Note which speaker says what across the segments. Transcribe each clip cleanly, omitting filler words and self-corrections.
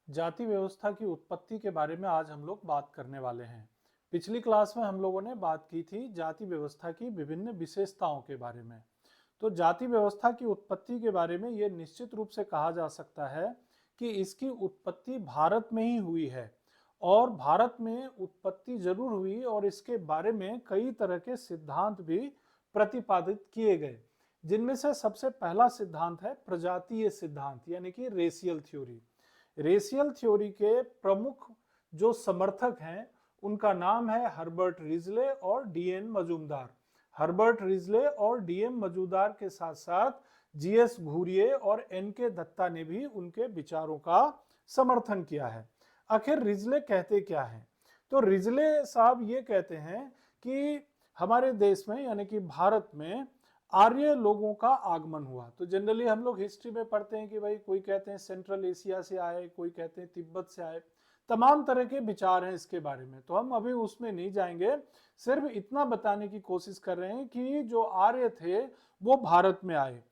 Speaker 1: जाति व्यवस्था की उत्पत्ति के बारे में आज हम लोग बात करने वाले हैं। पिछली क्लास में हम लोगों ने बात की थी जाति व्यवस्था की विभिन्न विशेषताओं के बारे में। तो जाति व्यवस्था की उत्पत्ति के बारे में यह निश्चित रूप से कहा जा सकता है कि इसकी उत्पत्ति भारत में ही हुई है और भारत में उत्पत्ति जरूर हुई और इसके बारे में कई तरह के सिद्धांत भी प्रतिपादित किए गए, जिनमें से सबसे पहला सिद्धांत है प्रजातीय सिद्धांत यानी कि रेशियल थ्योरी। रेशियल थ्योरी के प्रमुख जो समर्थक हैं उनका नाम है हर्बर्ट रिजले और डीएन मजूमदार। हर्बर्ट रिजले और डीएम मजूमदार के साथ साथ जीएस घुरिये और एनके दत्ता ने भी उनके विचारों का समर्थन किया है। आखिर रिजले कहते क्या हैं? तो रिजले साहब ये कहते हैं कि हमारे देश में यानी कि भारत में आर्य लोगों का आगमन हुआ। तो जनरली हम लोग हिस्ट्री में पढ़ते हैं कि भाई कोई कहते हैं सेंट्रल एशिया से आए, कोई कहते हैं तिब्बत से आए, तमाम तरह के विचार हैं इसके बारे में। तो हम अभी उसमें नहीं जाएंगे, सिर्फ इतना बताने की कोशिश कर रहे हैं कि जो आर्य थे वो भारत में आए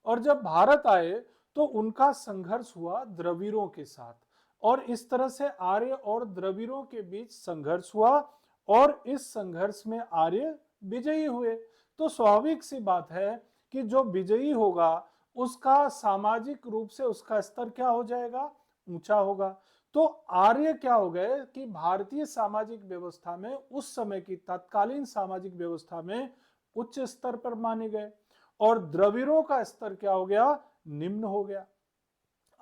Speaker 1: और जब भारत आए तो उनका संघर्ष हुआ द्रविड़ों के साथ और इस तरह से आर्य और द्रविड़ों के बीच संघर्ष हुआ और इस संघर्ष में आर्य विजयी हुए। तो स्वाभाविक सी बात है कि जो विजयी होगा उसका सामाजिक रूप से उसका स्तर क्या हो जाएगा? ऊंचा होगा। तो आर्य क्या हो गए कि भारतीय सामाजिक व्यवस्था में उस समय की तत्कालीन सामाजिक व्यवस्था में उच्च स्तर पर माने गए और द्रविड़ों का स्तर क्या हो गया? निम्न हो गया।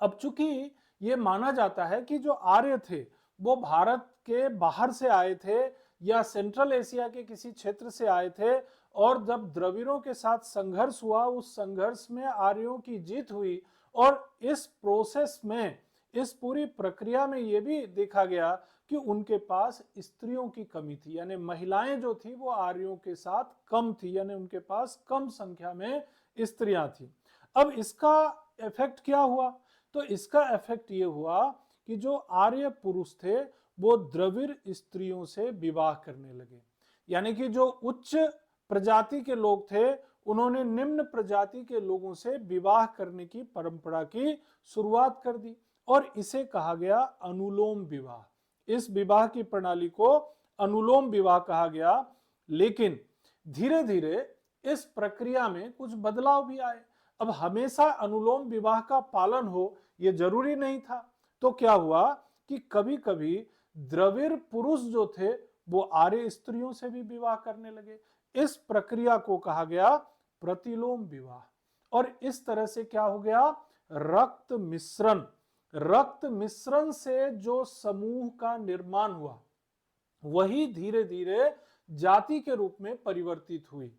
Speaker 1: अब चूंकि ये माना जाता है कि जो आर्य थे वो भारत के बाहर से आए थे या सेंट्रल एशिया के किसी क्षेत्र से आए थे और जब द्रविड़ों के साथ संघर्ष हुआ उस संघर्ष में आर्यों की जीत हुई और इस प्रोसेस में, इस पूरी प्रक्रिया में यह भी देखा गया कि उनके पास स्त्रियों की कमी थी, यानी महिलाएं जो थी वो आर्यों के साथ कम थी, यानी उनके पास कम संख्या में स्त्रियां थी। अब इसका इफेक्ट क्या हुआ? तो इसका इफेक्ट ये हुआ कि जो आर्य पुरुष थे वो द्रविड़ स्त्रियों से विवाह करने लगे, यानी कि जो उच्च प्रजाति के लोग थे उन्होंने निम्न प्रजाति के लोगों से विवाह करने की परंपरा की शुरुआत कर दी और इसे कहा गया अनुलोम विवाह। इस विवाह की प्रणाली को अनुलोम विवाह कहा गया, लेकिन धीरे धीरे इस प्रक्रिया में कुछ बदलाव भी आए। अब हमेशा अनुलोम विवाह का पालन हो यह जरूरी नहीं था। तो क्या हुआ कि कभी कभी द्रविड़ पुरुष जो थे वो आर्य स्त्रियों से भी विवाह करने लगे। इस प्रक्रिया को कहा गया प्रतिलोम विवाह और इस तरह से क्या हो गया? रक्त मिश्रण। रक्त मिश्रण से जो समूह का निर्माण हुआ वही धीरे धीरे जाति के रूप में परिवर्तित हुई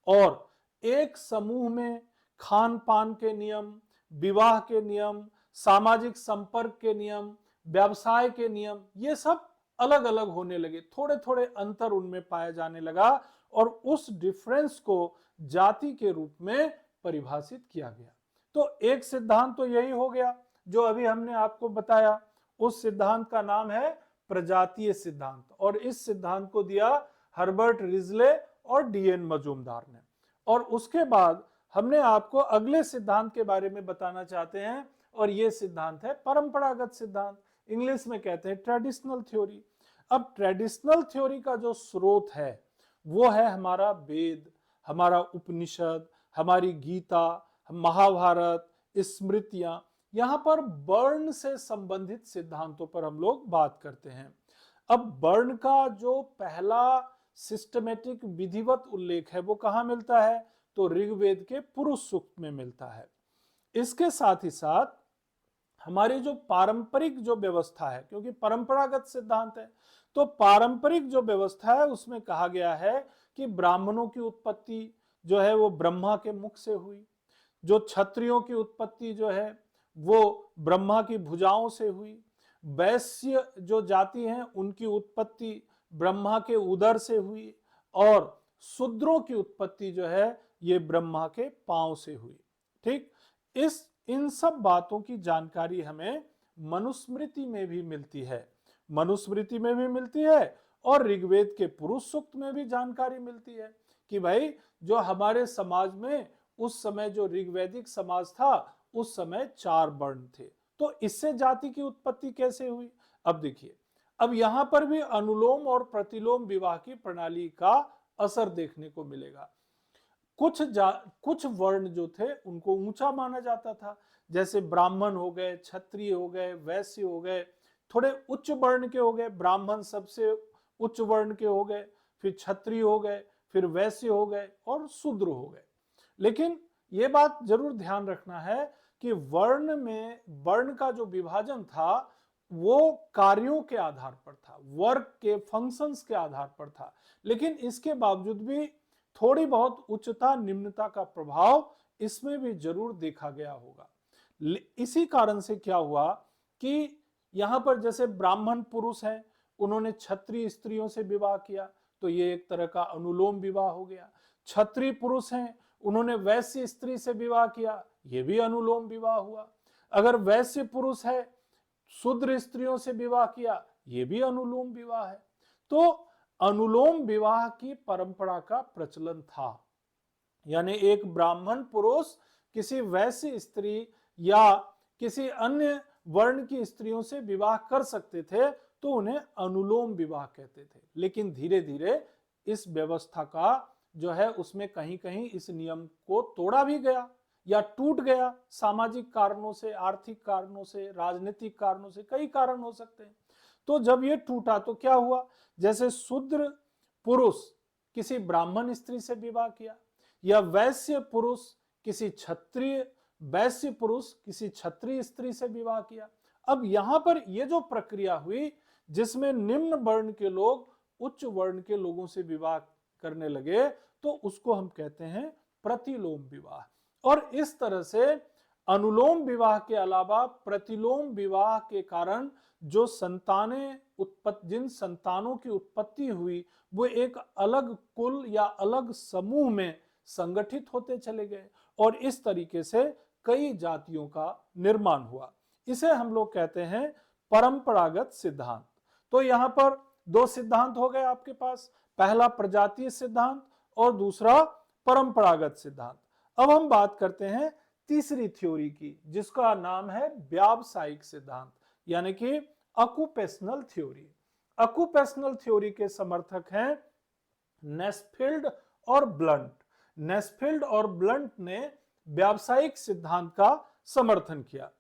Speaker 1: और एक समूह में खान पान के नियम, विवाह के नियम, सामाजिक संपर्क के नियम, व्यवसाय के नियम, ये सब अलग अलग होने लगे। थोड़े थोड़े अंतर उनमें पाया जाने लगा और उस डिफरेंस को जाति के रूप में परिभाषित किया गया। तो एक सिद्धांत तो यही हो गया जो अभी हमने आपको बताया। उस सिद्धांत का नाम है प्रजातीय सिद्धांत और इस सिद्धांत को दिया हर्बर्ट रिजले और डीएन मजूमदार ने। और उसके बाद हमने आपको अगले सिद्धांत के बारे में बताना चाहते हैं और यह सिद्धांत है परंपरागत सिद्धांत। इंग्लिश में कहते हैं ट्रेडिशनल थ्योरी। अब ट्रेडिशनल थ्योरी का जो स्रोत है वो है हमारा वेद, हमारा उपनिषद, हमारी गीता, महाभारत, स्मृतियां। यहां पर वर्ण से संबंधित सिद्धांतों पर हम लोग बात करते हैं। अब वर्ण का जो पहला सिस्टमेटिक विधिवत उल्लेख है वो कहां मिलता है? तो ऋग्वेद के पुरुष सूक्त में मिलता है। इसके साथ ही साथ हमारी जो पारंपरिक जो व्यवस्था है, क्योंकि परंपरागत सिद्धांत है, तो पारंपरिक जो व्यवस्था है उसमें कहा गया है कि ब्राह्मणों की उत्पत्ति जो है वो ब्रह्मा के मुख से हुई, जो क्षत्रियों की उत्पत्ति जो है वो ब्रह्मा की भुजाओं से हुई, वैश्य जो जाति हैं उनकी उत्पत्ति ब्रह्मा के उदर से हुई और शूद्रों की उत्पत्ति जो है ये ब्रह्मा के पांव से हुई। ठीक, इन सब बातों की जानकारी हमें मनुस्मृति में भी मिलती है, मनुस्मृति में भी मिलती है और ऋग्वेद के पुरुष सूक्त में भी जानकारी मिलती है कि भाई जो हमारे समाज में उस समय जो ऋग्वैदिक समाज था उस समय 4 वर्ण थे। तो इससे जाति की उत्पत्ति कैसे हुई? अब देखिए, अब यहां पर भी अनुलोम और प्रतिलोम विवाह की प्रणाली का असर देखने को मिलेगा। कुछ वर्ण जो थे उनको ऊंचा माना जाता था, जैसे ब्राह्मण हो गए, क्षत्रिय हो गए, वैश्य हो गए, थोड़े उच्च वर्ण के हो गए, ब्राह्मण सबसे उच्च वर्ण के हो गए, फिर क्षत्रिय हो गए, फिर वैश्य हो गए और शूद्र हो गए। लेकिन ये बात जरूर ध्यान रखना है कि वर्ण का जो विभाजन था वो कार्यों के आधार पर था, वर्क के फंक्शंस के आधार पर था। लेकिन इसके बावजूद भी थोड़ी बहुत उच्चता निम्नता का प्रभाव इसमें भी जरूर देखा गया होगा। इसी कारण से क्या हुआ कि यहां पर जैसे ब्राह्मण पुरुष हैं, उन्होंने क्षत्रिय स्त्रियों से विवाह किया, तो ये एक तरह का अनुलोम विवाह हो गया। क्षत्रिय पुरुष हैं, उन्होंने वैश्य स्त्री से विवाह किया, ये भी अनुलोम विवाह हुआ। अगर वैश्य पुरुष है, शूद्र स्त्रियों से विवाह किया, ये भी अनुलोम विवाह है। तो अनुलोम विवाह की परंपरा का प्रचलन था, यानी एक ब्राह्मण पुरुष किसी वैश्य स्त्री या किसी अन्य वर्ण की स्त्रियों से विवाह कर सकते थे, तो उन्हें अनुलोम विवाह कहते थे। लेकिन धीरे धीरे इस व्यवस्था का जो है उसमें कहीं कहीं इस नियम को तोड़ा भी गया या टूट गया, सामाजिक कारणों से, आर्थिक कारणों से, राजनीतिक कारणों से, कई कारण हो सकते हैं। तो जब ये टूटा तो क्या हुआ, जैसे शूद्र पुरुष किसी ब्राह्मण स्त्री से विवाह किया या वैश्य पुरुष किसी क्षत्रिय वैश्य पुरुष किसी क्षत्रिय स्त्री से विवाह किया। अब यहां पर यह जो प्रक्रिया हुई जिसमें निम्न वर्ण के लोग उच्च वर्ण के लोगों से विवाह करने लगे, तो उसको हम कहते हैं प्रतिलोम विवाह। और इस तरह से अनुलोम विवाह के अलावा प्रतिलोम विवाह के कारण जो जिन संतानों की उत्पत्ति हुई वो एक अलग कुल या अलग समूह में संगठित होते चले गए और इस तरीके से कई जातियों का निर्माण हुआ। इसे हम लोग कहते हैं परंपरागत सिद्धांत। तो यहां पर दो सिद्धांत हो गए आपके पास, पहला प्रजातीय सिद्धांत और दूसरा परंपरागत सिद्धांत। अब हम बात करते हैं तीसरी थ्योरी की, जिसका नाम है व्यावसायिक सिद्धांत, यानी कि ऑक्यूपेशनल थ्योरी। ऑक्यूपेशनल थ्योरी के समर्थक हैं नेस्फील्ड और ब्लंट। नेस्फील्ड और ब्लंट ने व्यावसायिक सिद्धांत का समर्थन किया।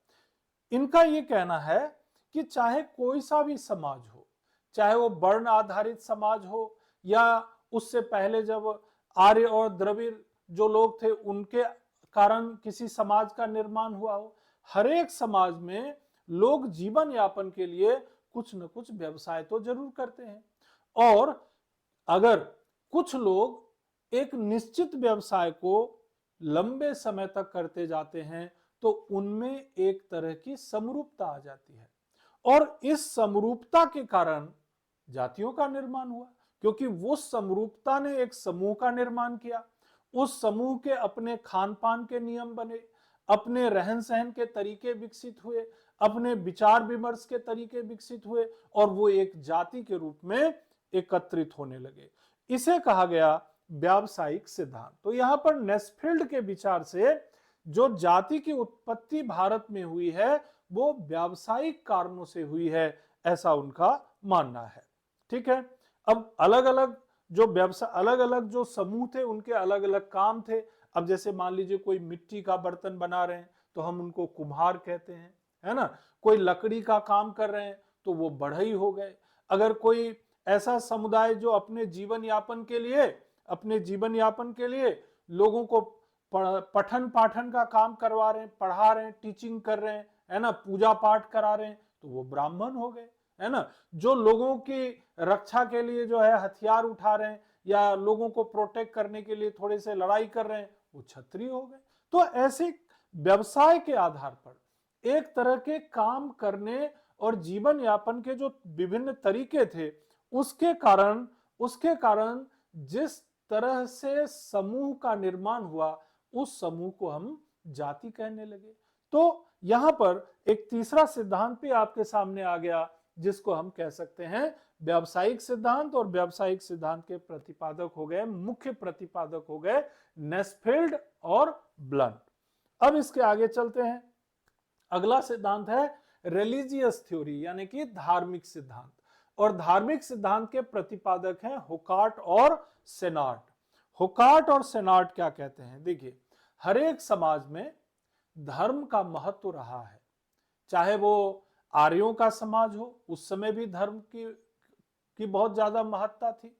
Speaker 1: इनका यह कहना है कि चाहे कोई सा भी समाज हो, चाहे वो वर्ण आधारित समाज हो या उससे पहले जब आर्य और द्रविड़ जो लोग थे उनके कारण किसी समाज का निर्माण हुआ हो, हर एक समाज में लोग जीवन यापन के लिए कुछ न कुछ व्यवसाय तो जरूर करते हैं। और अगर कुछ लोग एक निश्चित व्यवसाय को लंबे समय तक करते जाते हैं तो उनमें एक तरह की समरूपता आ जाती है और इस समरूपता के कारण जातियों का निर्माण हुआ, क्योंकि वो समरूपता ने एक समूह का निर्माण किया। उस समूह के अपने खान पान के नियम बने, अपने रहन सहन के तरीके विकसित हुए, अपने विचार विमर्श के तरीके विकसित हुए और वो एक जाति के रूप में एकत्रित होने लगे। इसे कहा गया व्यावसायिक सिद्धांत। तो यहां पर नेस्फील्ड के विचार से जो जाति की उत्पत्ति भारत में हुई है वो व्यावसायिक कारणों से हुई है, ऐसा उनका मानना है। ठीक है, अब अलग अलग जो समूह थे उनके अलग अलग काम थे। अब जैसे मान लीजिए कोई मिट्टी का बर्तन बना रहे हैं तो हम उनको कुम्हार कहते हैं, है ना। कोई लकड़ी का काम कर रहे हैं तो वो बढ़ई हो गए। अगर कोई ऐसा समुदाय जो अपने जीवन यापन के लिए लोगों को पठन पाठन का काम करवा रहे हैं, पढ़ा रहे हैं, टीचिंग कर रहे हैं, है ना, पूजा पाठ करा रहे हैं, तो वो ब्राह्मण हो गए, है ना। जो लोगों की रक्षा के लिए जो है हथियार उठा रहे हैं या लोगों को प्रोटेक्ट करने के लिए थोड़े से लड़ाई कर रहे हैं, वो क्षत्रिय हो गए। तो ऐसे व्यवसाय के आधार पर एक तरह के काम करने और जीवन यापन के जो विभिन्न तरीके थे उसके कारण जिस तरह से समूह का निर्माण हुआ उस समूह को हम जाति कहने लगे। तो यहां पर एक तीसरा सिद्धांत भी आपके सामने आ गया जिसको हम कह सकते हैं व्यावसायिक सिद्धांत। और व्यावसायिक सिद्धांत के प्रतिपादक हो गए, मुख्य प्रतिपादक हो गए नेस्फील्ड और ब्लंट। अब इसके आगे चलते हैं। अगला सिद्धांत है रिलीजियस थ्योरी, यानी कि धार्मिक सिद्धांत। और धार्मिक सिद्धांत के प्रतिपादक हैं हुकार्ट और सेनार्ट। हुकार्ट और सेनार्ट क्या कहते हैं? देखिए, हर एक समाज में धर्म का महत्व रहा है, चाहे वो आर्यों का समाज हो, उस समय भी धर्म की बहुत ज्यादा महत्ता थी,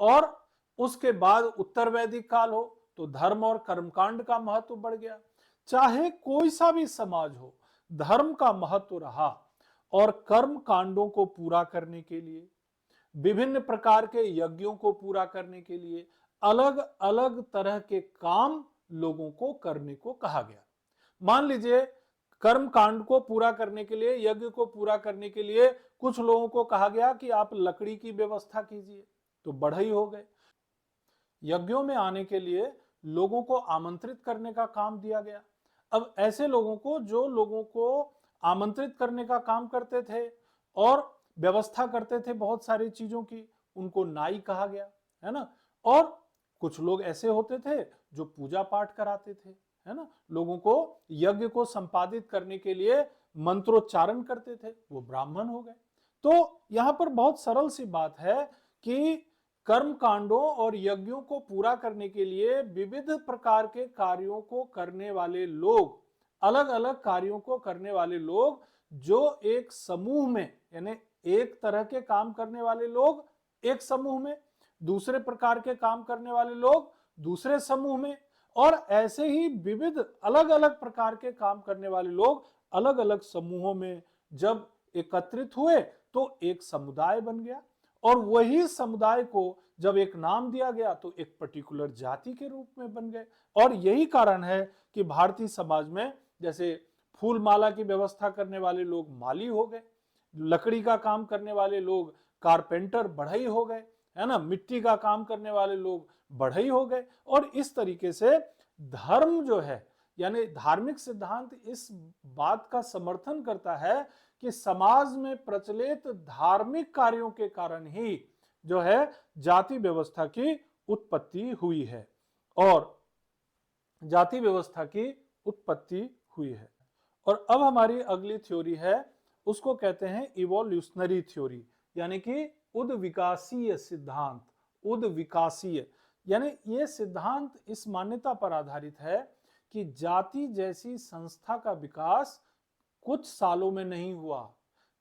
Speaker 1: और उसके बाद उत्तर वैदिक काल हो तो धर्म और कर्मकांड का महत्व बढ़ गया। चाहे कोई सा भी समाज हो, धर्म का महत्व रहा, और कर्म कांडों को पूरा करने के लिए, विभिन्न प्रकार के यज्ञों को पूरा करने के लिए अलग अलग तरह के काम लोगों को करने को कहा गया। मान लीजिए, कर्म कांड को पूरा करने के लिए, यज्ञ को पूरा करने के लिए कुछ लोगों को कहा गया कि आप लकड़ी की व्यवस्था कीजिए, तो बढ़ई हो गए। यज्ञों में आने के लिए लोगों को आमंत्रित करने का काम दिया गया। अब ऐसे लोगों को, जो लोगों को आमंत्रित करने का काम करते थे और व्यवस्था करते थे बहुत सारी चीजों की, उनको नाई कहा गया, है ना। और कुछ लोग ऐसे होते थे जो पूजा पाठ कराते थे, है ना, लोगों को यज्ञ को संपादित करने के लिए मंत्रोच्चारण करते थे, वो ब्राह्मण हो गए। तो यहां पर बहुत सरल सी बात है कि कर्म कांडों और यज्ञों को पूरा करने के लिए विविध प्रकार के कार्यों को करने वाले लोग, अलग अलग कार्यों को करने वाले लोग, जो एक समूह में, यानी एक तरह के काम करने वाले लोग एक समूह में, दूसरे प्रकार के काम करने वाले लोग दूसरे समूह में, और ऐसे ही विविध अलग अलग प्रकार के काम करने वाले लोग अलग अलग समूहों में जब एकत्रित हुए तो एक समुदाय बन गया। और वही समुदाय को जब एक नाम दिया गया तो एक पर्टिकुलर जाति के रूप में बन गए। और यही कारण है कि भारतीय समाज में जैसे फूल माला की व्यवस्था करने वाले लोग माली हो गए, लकड़ी का काम करने वाले लोग कारपेंटर बढ़ई हो गए, है ना, मिट्टी का काम करने वाले लोग बढ़ई हो गए। और इस तरीके से धर्म जो है, यानी धार्मिक सिद्धांत इस बात का समर्थन करता है कि समाज में प्रचलित धार्मिक कार्यों के कारण ही जो है जाति व्यवस्था की उत्पत्ति हुई है, और जाति व्यवस्था की उत्पत्ति हुई है। और अब हमारी अगली थ्योरी है, उसको कहते हैं इवोल्यूशनरी थ्योरी, यानी कि उद्विकासीय सिद्धांत। उद्विकासीय यानी ये सिद्धांत इस मान्यता पर आधारित है कि जाति जैसी संस्था का विकास कुछ सालों में नहीं हुआ।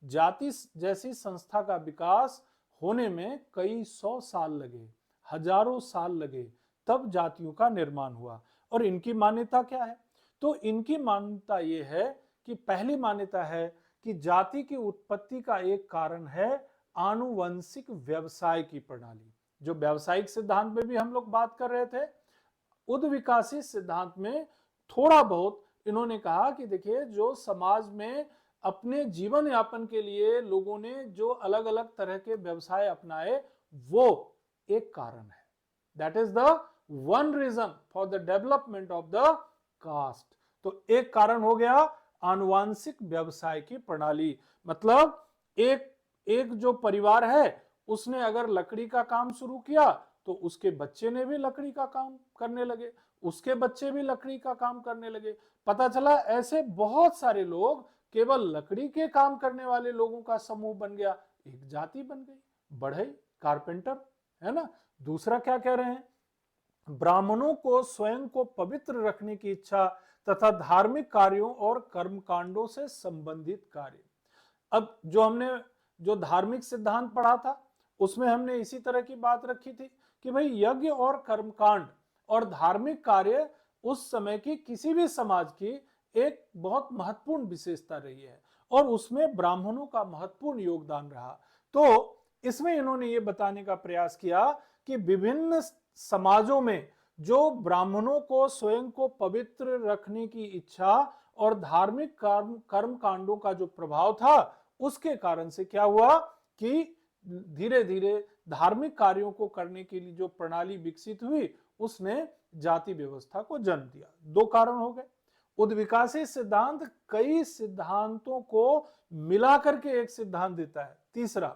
Speaker 1: जाति जैसी संस्था का विकास होने में कई 100 साल लगे, हजारों साल लगे, तब जातियों का निर्माण हुआ। और इनकी मान्यता क्या है? तो इनकी मान्यता ये है कि पहली मान्यता है कि जाति की उत्पत्ति का एक कारण है आनुवंशिक व्यवसाय की प्रणाली। जो व्यावसायिक सिद्धांत में भी हम लोग बात कर रहे थे, उद्विकासी सिद्धांत में थोड़ा बहुत इन्होंने कहा कि देखिए, जो समाज में अपने जीवन यापन के लिए लोगों ने जो अलग अलग तरह के व्यवसाय अपनाए, वो एक कारण है। That is the one reason for the development of the caste. तो एक कारण हो गया आनुवांशिक व्यवसाय की प्रणाली। मतलब एक जो परिवार है, उसने अगर लकड़ी का काम शुरू किया तो उसके बच्चे ने भी लकड़ी का काम करने लगे, उसके बच्चे भी लकड़ी का काम करने लगे। पता चला ऐसे बहुत सारे लोग, केवल लकड़ी के काम करने वाले लोगों का समूह बन गया, एक जाति बन गई, बढ़ई, कारपेंटर, है ना। दूसरा क्या कह रहे हैं? ब्राह्मणों को स्वयं को पवित्र रखने की इच्छा तथा धार्मिक कार्यों और कर्मकांडों से संबंधित कार्य। अब जो धार्मिक सिद्धांत पढ़ा था, उसमें हमने इसी तरह की बात रखी थी कि भाई यज्ञ और कर्मकांड और धार्मिक कार्य उस समय की किसी भी समाज की एक बहुत महत्वपूर्ण विशेषता रही है, और उसमें ब्राह्मणों का महत्वपूर्ण योगदान रहा। तो इसमें इन्होंने ये बताने का प्रयास किया कि विभिन्न समाजों में जो ब्राह्मणों को स्वयं को पवित्र रखने की इच्छा और धार्मिक कर्म कांडों का जो प्रभाव था, उसके कारण से क्या हुआ कि धीरे धीरे धार्मिक कार्यों को करने के लिए जो प्रणाली विकसित हुई, उसने जाति व्यवस्था को जन्म दिया। दो कारण हो गए। उद्विकासी सिद्धांत कई सिद्धांतों को मिलाकर के एक सिद्धांत देता है। तीसरा,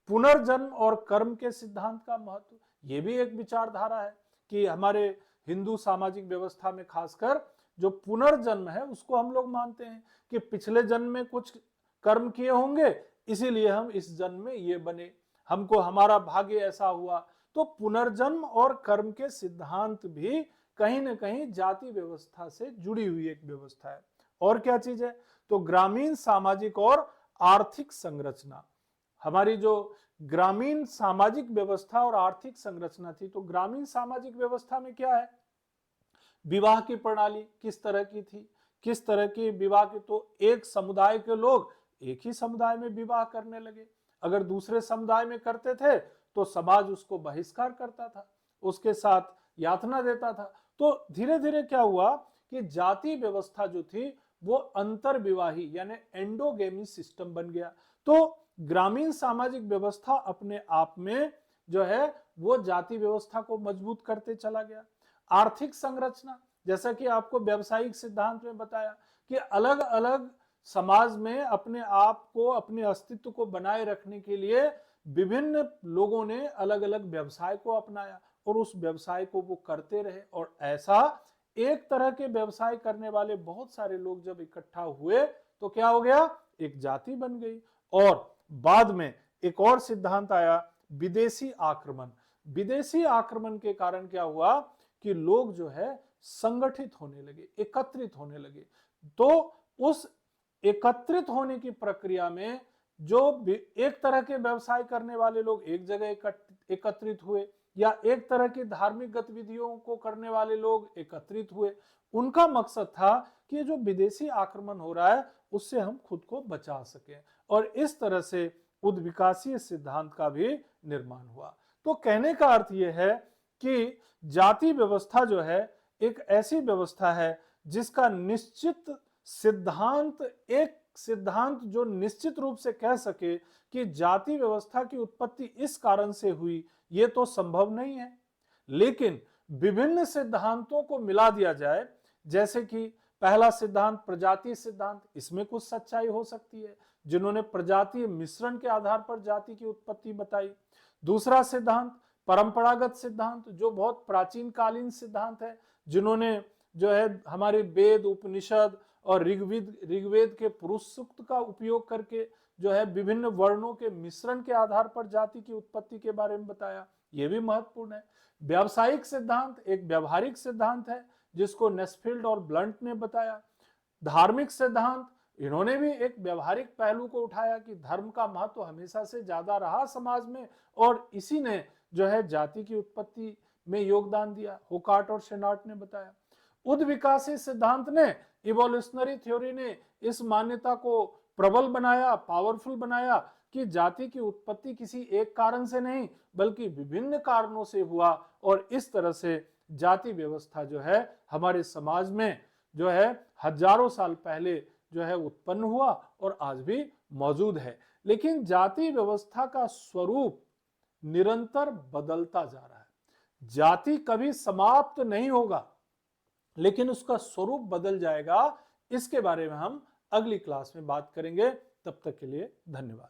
Speaker 1: पुनर्जन्म और कर्म के सिद्धांत का महत्व, ये भी एक विचारधारा है कि हमारे हिंदू सामाजिक व्यवस्था में खासकर जो पुनर्जन्म है उसको हम लोग मानते हैं कि पिछले जन्म में कुछ कर्म किए होंगे, इसीलिए हम इस जन्म में ये बने, हमको हमारा भाग्य ऐसा हुआ। तो पुनर्जन्म और कर्म के सिद्धांत भी कहीं ना कहीं जाति व्यवस्था से जुड़ी हुई एक व्यवस्था है। और क्या चीज है, तो ग्रामीण सामाजिक और आर्थिक संरचना। हमारी जो ग्रामीण सामाजिक व्यवस्था और आर्थिक संरचना थी, तो ग्रामीण सामाजिक व्यवस्था में क्या है, विवाह की प्रणाली किस तरह की थी, किस तरह की विवाह की, तो एक समुदाय के लोग एक ही समुदाय में विवाह करने लगे, अगर दूसरे समुदाय में करते थे तो समाज उसको बहिष्कार करता था, उसके साथ यातना देता था। तो धीरे धीरे क्या हुआ कि जाति व्यवस्था जो थी वो अंतर्विवाही यानी एंडोगेमी सिस्टम बन गया। तो ग्रामीण सामाजिक व्यवस्था अपने आप में जो है वो जाति व्यवस्था को मजबूत करते चला गया। आर्थिक संरचना, जैसा कि आपको व्यावसायिक सिद्धांत में बताया कि अलग अलग समाज में अपने आप को, अपने अस्तित्व को बनाए रखने के लिए विभिन्न लोगों ने अलग अलग व्यवसाय को अपनाया और उस व्यवसाय को वो करते रहे, और ऐसा एक तरह के व्यवसाय करने वाले बहुत सारे लोग जब इकट्ठा हुए तो क्या हो गया, एक जाति बन गई। और बाद में एक और सिद्धांत आया, विदेशी आक्रमण। विदेशी आक्रमण के कारण क्या हुआ कि लोग जो है संगठित होने लगे, एकत्रित होने लगे। तो उस एकत्रित होने की प्रक्रिया में जो एक तरह के व्यवसाय करने वाले लोग एक जगह एकत्रित हुए, या एक तरह की धार्मिक गतिविधियों को करने वाले लोग एकत्रित हुए, उनका मकसद था कि जो विदेशी आक्रमण हो रहा है उससे हम खुद को बचा सकें, और इस तरह से उद्विकासीय सिद्धांत का भी निर्माण हुआ। तो कहने का अर्थ यह है कि जाति व्यवस्था जो है एक ऐसी व्यवस्था है जिसका निश्चित सिद्धांत, एक सिद्धांत जो निश्चित रूप से कह सके कि जाति व्यवस्था की उत्पत्ति इस कारण से हुई, ये तो संभव नहीं है। लेकिन विभिन्न सिद्धांतों को मिला दिया जाए, जैसे कि पहला सिद्धांत प्रजातीय सिद्धांत, इसमें कुछ सच्चाई हो सकती है, जिन्होंने प्रजातीय मिश्रण के आधार पर जाति की उत्पत्ति बताई। दूसरा सिद्धांत परंपरागत सिद्धांत, जो बहुत प्राचीन कालीन सिद्धांत है, जिन्होंने जो है हमारे वेद, उपनिषद और ऋग्वेद के पुरुष सूक्त का उपयोग करके जो है विभिन्न वर्णों के मिश्रण के आधार पर जाति की उत्पत्ति के बारे में बताया, यह भी महत्वपूर्ण है। व्यावसायिक सिद्धांत एक व्यवहारिक सिद्धांत है जिसको नेस्फील्ड और ब्लंट ने बताया। धार्मिक सिद्धांत, इन्होंने भी एक व्यवहारिक पहलू को उठाया कि धर्म का महत्व हमेशा से ज्यादा रहा समाज में, और इसी ने जो है जाति की उत्पत्ति में योगदान दिया, होकार्ट और शेनार्ट ने बताया। उद्विकासी सिद्धांत ने, इवोल्यूशनरी थ्योरी ने इस मान्यता को प्रबल बनाया, पावरफुल बनाया कि जाति की उत्पत्ति किसी एक कारण से नहीं बल्कि विभिन्न कारणों से हुआ, और इस तरह से जाति व्यवस्था जो है हमारे समाज में जो है हजारों साल पहले जो है उत्पन्न हुआ और आज भी मौजूद है। लेकिन जाति व्यवस्था का स्वरूप निरंतर बदलता जा रहा है। जाति कभी समाप्त नहीं होगा, लेकिन उसका स्वरूप बदल जाएगा। इसके बारे में हम अगली क्लास में बात करेंगे। तब तक के लिए धन्यवाद।